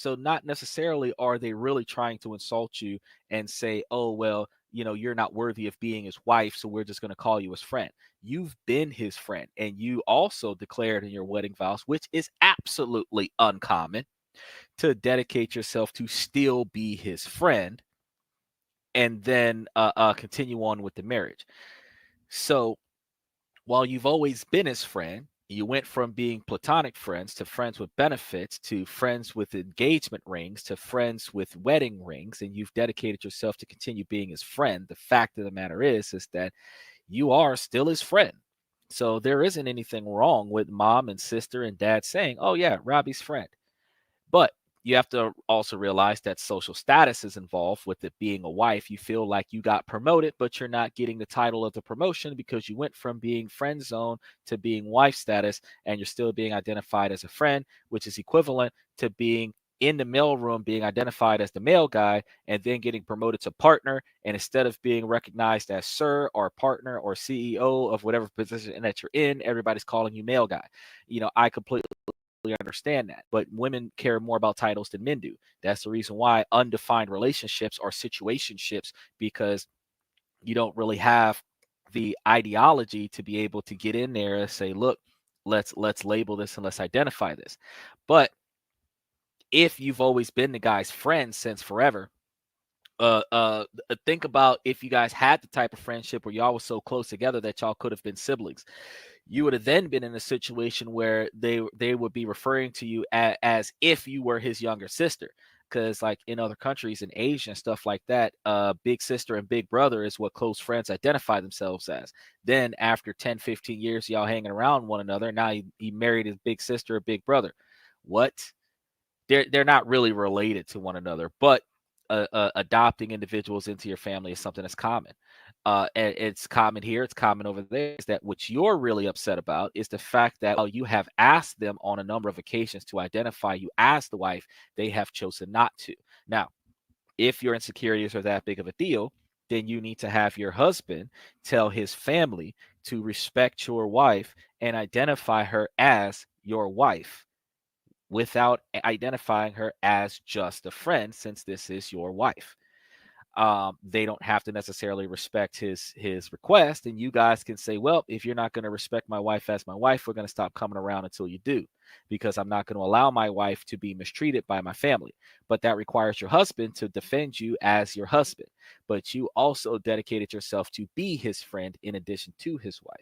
So not necessarily are they really trying to insult you and say, "Oh, well, you're not worthy of being his wife, so we're just going to call you his friend." You've been his friend, and you also declared in your wedding vows, which is absolutely uncommon, to dedicate yourself to still be his friend and then continue on with the marriage. So while you've always been his friend, you went from being platonic friends to friends with benefits to friends with engagement rings to friends with wedding rings, and you've dedicated yourself to continue being his friend. The fact of the matter is that you are still his friend. So there isn't anything wrong with mom and sister and dad saying, "Oh yeah, Robbie's friend." But you have to also realize that social status is involved with it being a wife. You feel like you got promoted, but you're not getting the title of the promotion because you went from being friend zone to being wife status, and you're still being identified as a friend, which is equivalent to being in the mailroom being identified as the mail guy and then getting promoted to partner. And instead of being recognized as sir or partner or CEO of whatever position that you're in, everybody's calling you mail guy. I completely understand that, but women care more about titles than men do. That's the reason why undefined relationships are situationships, because you don't really have the ideology to be able to get in there and say, look, let's label this and let's identify this. But if you've always been the guy's friend since forever, think about if you guys had the type of friendship where y'all was so close together that y'all could have been siblings. You would have then been in a situation where they would be referring to you as if you were his younger sister. Because like in other countries in Asia and stuff like that, big sister and big brother is what close friends identify themselves as. Then after 10, 15 years, y'all hanging around one another, now he married his big sister or big brother. What? They're not really related to one another, but adopting individuals into your family is something that's common. And it's common here, it's common over there. Is that what you're really upset about? Is the fact that while you have asked them on a number of occasions to identify you as the wife, they have chosen not to. Now, if your insecurities are that big of a deal, then you need to have your husband tell his family to respect your wife and identify her as your wife without identifying her as just a friend, since this is your wife. They don't have to necessarily respect his request, and you guys can say, well, if you're not going to respect my wife as my wife, we're going to stop coming around until you do, because I'm not going to allow my wife to be mistreated by my family. But that requires your husband to defend you as your husband, but you also dedicated yourself to be his friend in addition to his wife.